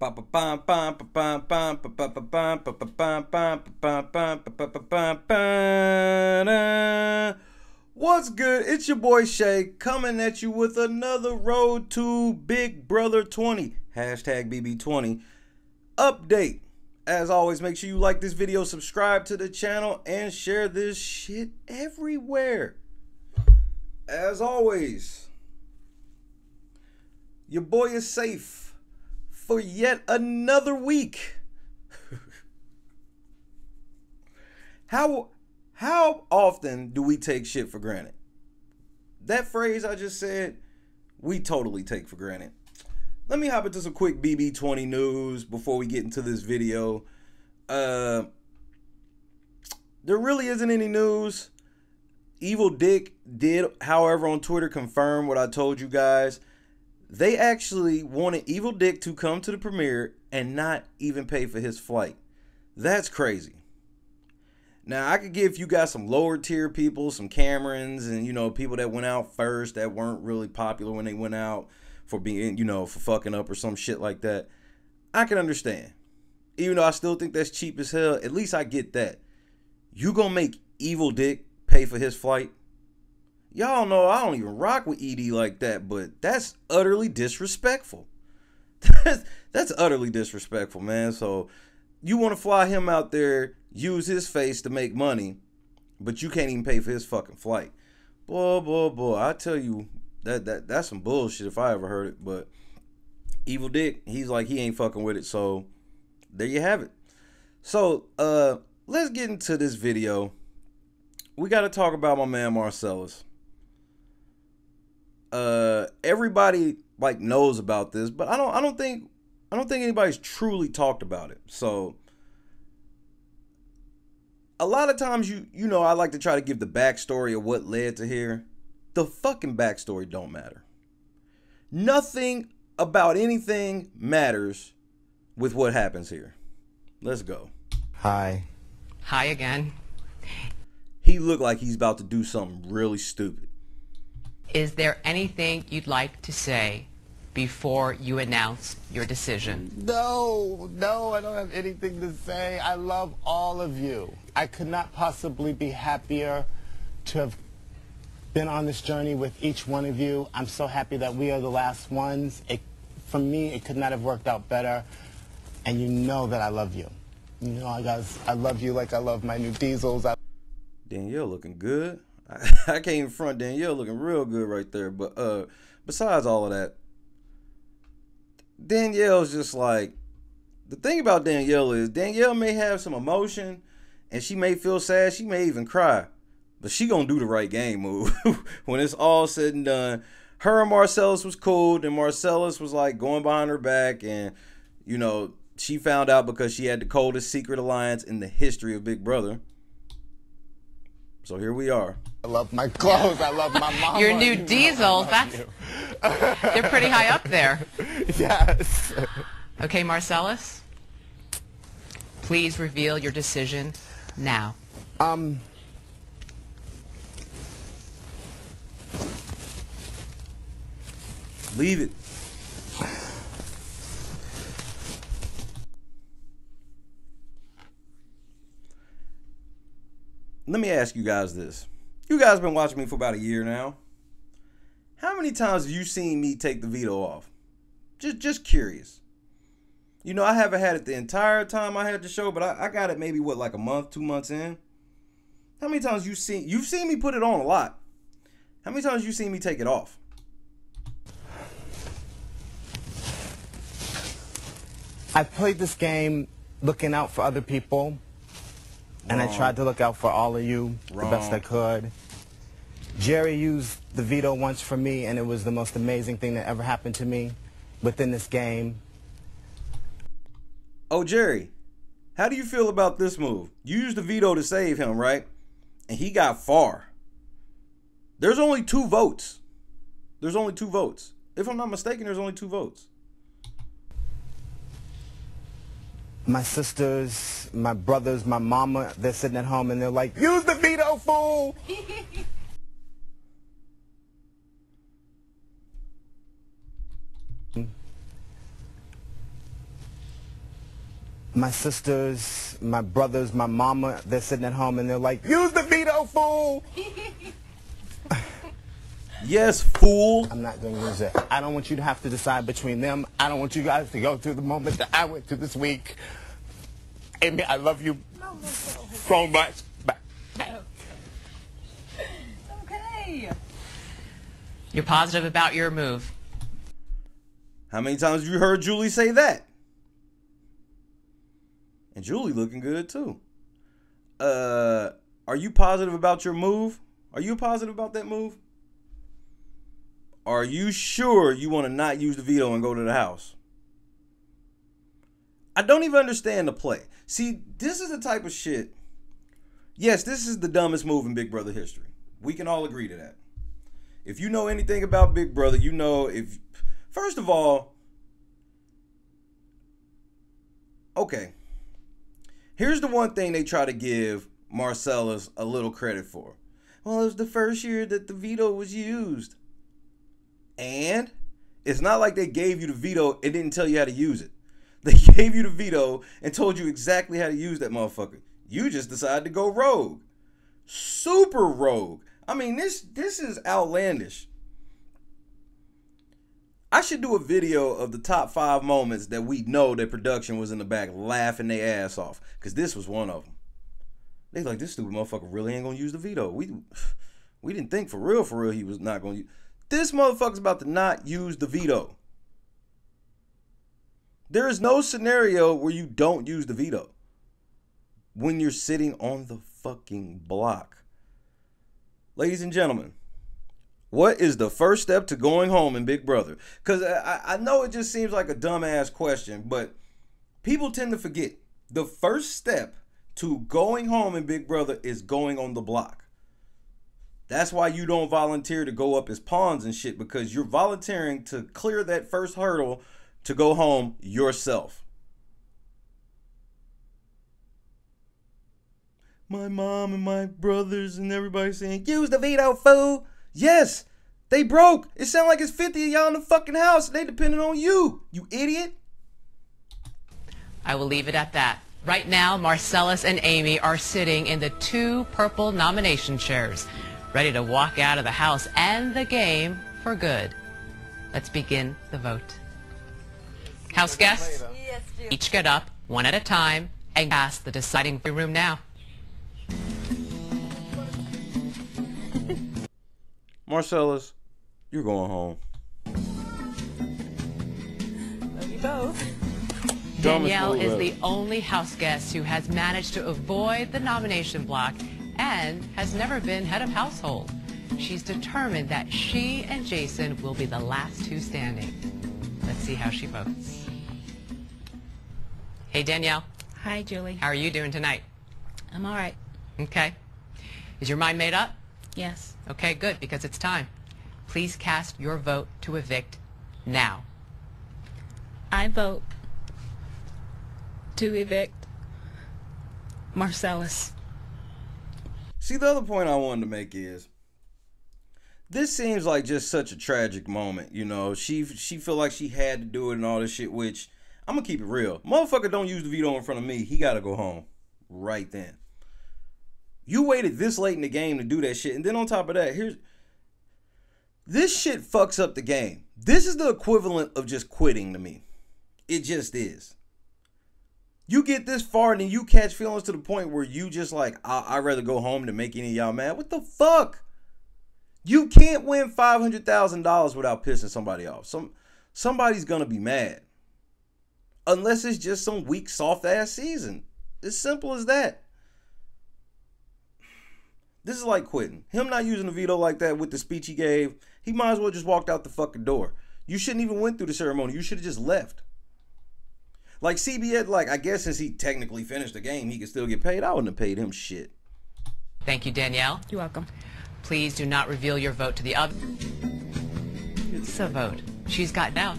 What's good? It's your boy Shay coming at you with another Road to Big Brother 20 #BB20 update. As always, make sure you like this video, subscribe to the channel, and share this shit everywhere. As always, your boy is safe for yet another week. How often do we take shit for granted? That phrase I just said, we totally take for granted. Let me hop into some quick BB20 news before we get into this video. There really isn't any news. Evil Dick did, however, on Twitter confirm what I told you guys. They actually wanted Evil Dick to come to the premiere and not even pay for his flight. That's crazy. Now, I could give you guys some lower tier people, some Camerons, and, you know, people that went out first that weren't really popular when they went out for being, you know, for fucking up or some shit like that. I can understand. Even though I still think that's cheap as hell, at least I get that. You gonna make Evil Dick pay for his flight? Y'all know I don't even rock with ED like that, but that's utterly disrespectful. That's utterly disrespectful, man. So you want to fly him out there, use his face to make money, but you can't even pay for his fucking flight. Boy, I tell you, that's some bullshit if I ever heard it. But Evil Dick, he's like, he ain't fucking with it. So there you have it. So let's get into this video. We got to talk about my man Marcellus. Everybody like knows about this, but I don't think anybody's truly talked about it. So a lot of times you know, I like to try to give the backstory of what led to here. The fucking backstory don't matter. Nothing about anything matters with what happens here. Let's go. Hi. Hi again. He looked like he's about to do something really stupid. Is there anything you'd like to say before you announce your decision? No, I don't have anything to say. I love all of you. I could not possibly be happier to have been on this journey with each one of you. I'm so happy that we are the last ones. For me, it could not have worked out better. And you know that I love you. You know, guys, I love you like I love my new diesels. Danielle looking good. I can't even front. Danielle looking real good right there. But besides all of that, Danielle's just like, the thing about Danielle is Danielle may have some emotion and she may feel sad. She may even cry, but she gonna do the right game move when it's all said and done. Her and Marcellus was cool, and Marcellus was like going behind her back, and you know, she found out because she had the coldest secret alliance in the history of Big Brother. So here we are. I love my clothes. I love my mama. Your new diesels, they're pretty high up there. Yes. Okay, Marcellus, please reveal your decision now. Leave it. Let me ask you guys this. You guys been watching me for about a year now. How many times have you seen me take the veto off? Just curious. You know, I haven't had it the entire time I had the show, but I got it maybe, what, like a month, 2 months in? How many times you've seen me put it on a lot? How many times you seen me take it off? I played this game looking out for other people. And I tried to look out for all of you the best I could. Jerry used the veto once for me, and it was the most amazing thing that ever happened to me within this game. Oh, Jerry, how do you feel about this move? You used the veto to save him, right? And he got far. There's only 2 votes. There's only 2 votes. If I'm not mistaken, there's only 2 votes. My sisters, my brothers, my mama, they're sitting at home and they're like, use the veto, fool! My sisters, my brothers, my mama, they're sitting at home and they're like, use the veto, fool! Yes, fool. I'm not going to use it. I don't want you to have to decide between them. I don't want you guys to go through the moment that I went through this week. Amy, I love you so much. Okay. You're positive about your move. How many times have you heard Julie say that? And Julie looking good too. Are you positive about your move? Are you positive about that move? Are you sure you want to not use the veto and go to the house? I don't even understand the play. See, this is the type of shit. Yes, this is the dumbest move in Big Brother history. We can all agree to that. If you know anything about Big Brother, you know if... First of all... Okay. Here's the one thing they try to give Marcellus a little credit for. Well, it was the first year that the veto was used. And it's not like they gave you the veto and didn't tell you how to use it. They gave you the veto and told you exactly how to use that motherfucker. You just decided to go rogue. Super rogue. I mean, this is outlandish. I should do a video of the top 5 moments that we know that production was in the back laughing their ass off. Because this was one of them. They like, this stupid motherfucker really ain't going to use the veto. We didn't think for real he was not going to use. This motherfucker's about to not use the veto. There is no scenario where you don't use the veto when you're sitting on the fucking block. Ladies and gentlemen, what is the first step to going home in Big Brother? Because I know it just seems like a dumbass question, but people tend to forget. The first step to going home in Big Brother is going on the block. That's why you don't volunteer to go up as pawns and shit, because you're volunteering to clear that first hurdle to go home yourself. My mom and my brothers and everybody saying, use the veto, fool. Yes, they broke. It sounds like it's 50 of y'all in the fucking house. They depending on you, you idiot. I will leave it at that. Right now, Marcellus and Amy are sitting in the 2 purple nomination chairs, ready to walk out of the house and the game for good. Let's begin the vote. House guests, each get up, one at a time, and cast the deciding room now. Marcellus, you're going home. Love you both. Danielle is the only house guest who has managed to avoid the nomination block and has never been head of household. She's determined that she and Jason will be the last 2 standing. Let's see how she votes. Hey, Danielle. Hi, Julie. How are you doing tonight? I'm all right. Okay. Is your mind made up? Yes. Okay, good, because it's time. Please cast your vote to evict now. I vote to evict Marcellus. See, the other point I wanted to make is, this seems like just such a tragic moment. You know, she feel like she had to do it and all this shit, which, I'm going to keep it real. Motherfucker don't use the veto in front of me. He got to go home right then. You waited this late in the game to do that shit. And then on top of that, this shit fucks up the game. This is the equivalent of just quitting to me. It just is. You get this far and then you catch feelings to the point where you just like, I'd rather go home than make any of y'all mad. What the fuck? You can't win $500,000 without pissing somebody off. Somebody's gonna be mad. Unless it's just some weak, soft-ass season. As simple as that. This is like quitting. Him not using the veto like that with the speech he gave, he might as well just walked out the fucking door. You shouldn't even went through the ceremony. You should have just left. Like CBS, like, I guess since he technically finished the game, he could still get paid. I wouldn't have paid him shit. Thank you, Danielle. You're welcome. Please do not reveal your vote to the other. Lisa vote. She's got down.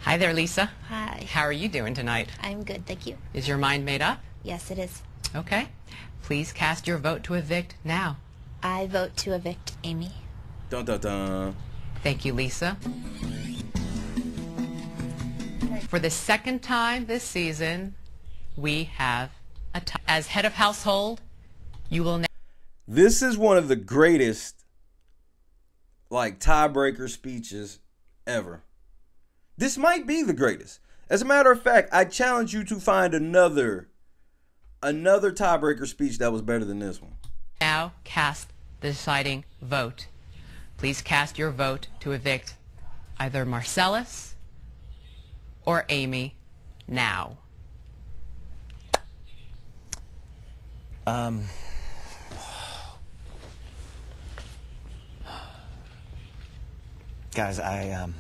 Hi there, Lisa. Hi. How are you doing tonight? I'm good, thank you. Is your mind made up? Yes, it is. Okay. Please cast your vote to evict now. I vote to evict Amy. Dun dun dun. Thank you, Lisa. For the second time this season, we have a tie. As head of household, you will now. This is one of the greatest, like, tiebreaker speeches ever. This might be the greatest. As a matter of fact, I challenge you to find another tiebreaker speech that was better than this one. Now cast the deciding vote. Please cast your vote to evict either Marcellus or Amy now. Guys, I'm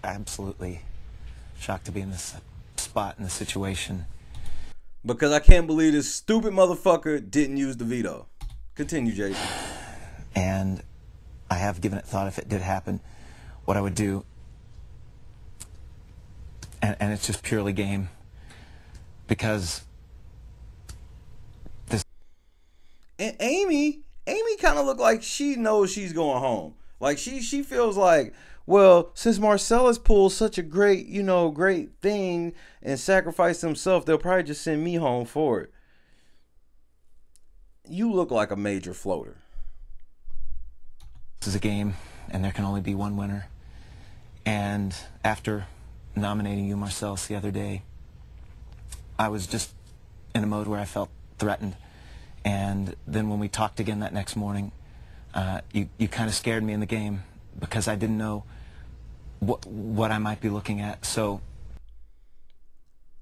absolutely shocked to be in this spot, in this situation. Because I can't believe this stupid motherfucker didn't use the veto. Continue, Jason. And I have given it thought if it did happen, what I would do. And it's just purely game. Because this... And Amy kind of looked like she knows she's going home. Like she feels like, well, since Marcellus pulled such a great, great thing and sacrificed himself, they'll probably just send me home for it. You look like a major floater. This is a game, and there can only be one winner. And after nominating you, Marcellus, the other day, I was just in a mode where I felt threatened. And then when we talked again that next morning, you kind of scared me in the game because I didn't know what I might be looking at. So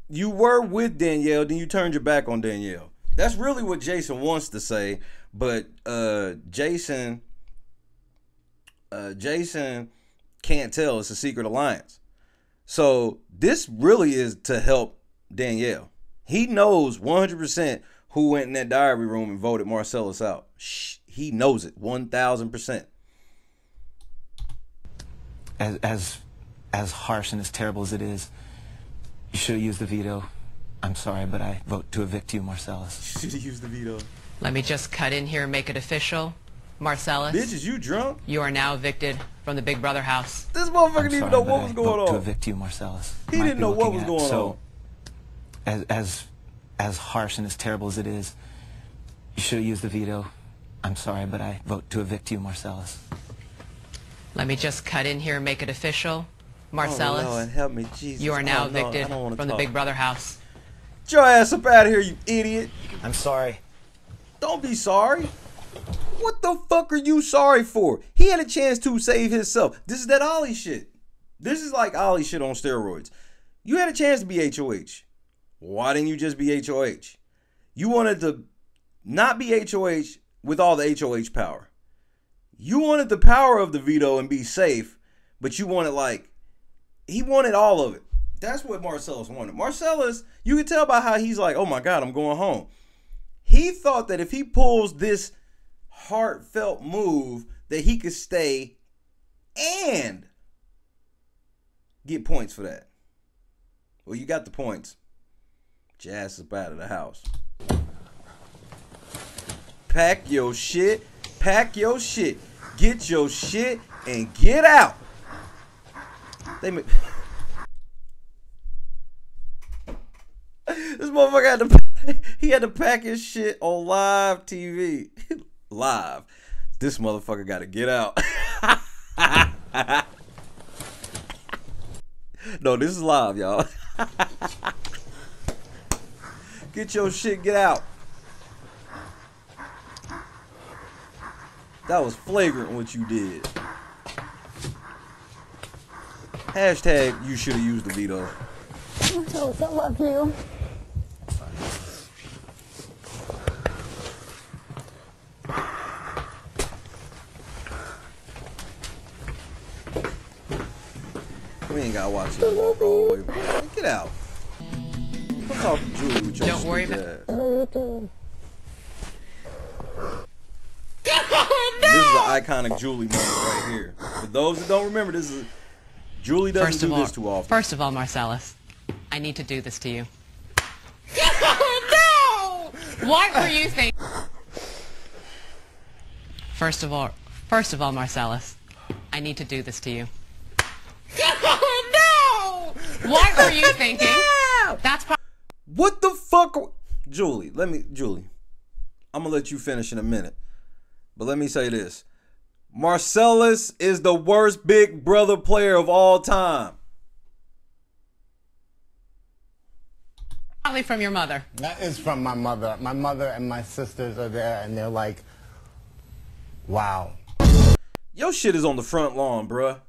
you were with Danielle, then you turned your back on Danielle. That's really what Jason wants to say, but Jason can't tell. It's a secret alliance. So this really is to help Danielle. He knows 100% who went in that diary room and voted Marcellus out. He knows it 1,000%. As harsh and as terrible as it is, you should have used the veto. I'm sorry, but I vote to evict you, Marcellus. Should have used the veto. Let me just cut in here and make it official. Marcellus, Bitch, is you drunk? you are now evicted from the Big Brother house. This motherfucker didn't even know what was going on. To evict you, Marcellus. He didn't know what was going on. As harsh and as terrible as it is, you should have used the veto. I'm sorry, but I vote to evict you, Marcellus. Let me just cut in here and make it official. Marcellus, oh, Lord, help me, Jesus. you are now Oh, no, evicted I don't wanna from the talk. Big Brother house. Get your ass up out of here, you idiot. I'm sorry. Don't be sorry. What the fuck are you sorry for? He had a chance to save himself. This is that Ollie shit. This is like Ollie shit on steroids. You had a chance to be HOH. Why didn't you just be HOH? You wanted to not be HOH with all the HOH power. You wanted the power of the veto and be safe, but you wanted he wanted all of it. That's what Marcellus wanted. Marcellus, you can tell by how he's like, oh my God, I'm going home. He thought that if he pulls this heartfelt move that he could stay and get points for that. Well, you got the points. Get your ass up out of the house. Pack your shit. Pack your shit. Get your shit and get out. This motherfucker had to pack his shit on live TV. Live. This motherfucker got to get out. No, this is live, y'all. Get your shit, get out. That was flagrant what you did. Hashtag you should have used the veto. Marcellus, I love you. We ain't gotta watch him walk all the way. Get out. Come talk to Julie with your Don't worry stupid about- ass. I love you too. This is an iconic Julie moment right here. For those that don't remember, Julie doesn't do this too often. First of all, Marcellus, I need to do this to you. No! What were you thinking? First of all, Marcellus, I need to do this to you. No! were you thinking? That's What the fuck? Julie, I'm gonna let you finish in a minute. But let me say this. Marcellus is the worst Big Brother player of all time. probably from your mother. That is from my mother. My mother and my sisters are there, and they're like, wow. Your shit is on the front lawn, bruh.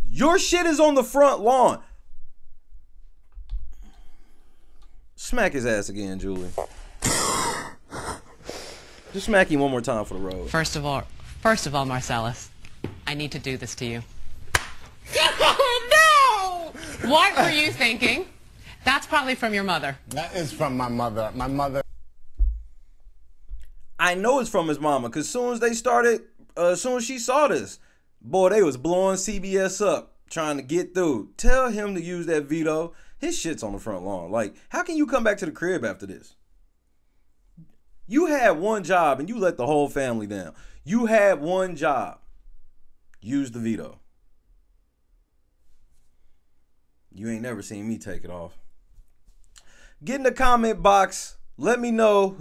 Your shit is on the front lawn. Smack his ass again, Julie. Just smack him one more time for the road. First of all, Marcellus, I need to do this to you. No! What were you thinking? That's probably from your mother. That is from my mother. My mother. I know it's from his mama, because as soon as she saw this, boy, they was blowing CBS up, trying to get through. Tell him to use that veto. His shit's on the front lawn. Like, how can you come back to the crib after this? You had one job and you let the whole family down. You had one job. Use the veto. You ain't never seen me take it off. Get in the comment box. Let me know.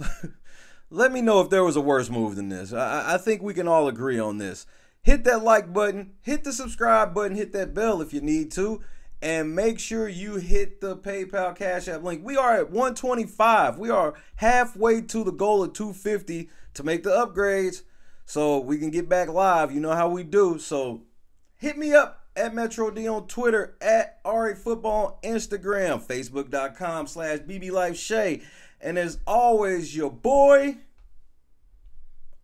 Let me know if there was a worse move than this. I think we can all agree on this. Hit that like button. Hit the subscribe button. Hit that bell if you need to. And make sure you hit the PayPal Cash App link. We are at 125. We are halfway to the goal of 250 to make the upgrades so we can get back live. You know how we do. So hit me up at Metro D on Twitter, at RA Football on Instagram, Facebook.com/BBLifeShay. And as always, your boy,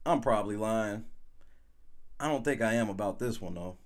I'm probably lying. I don't think I am about this one, though.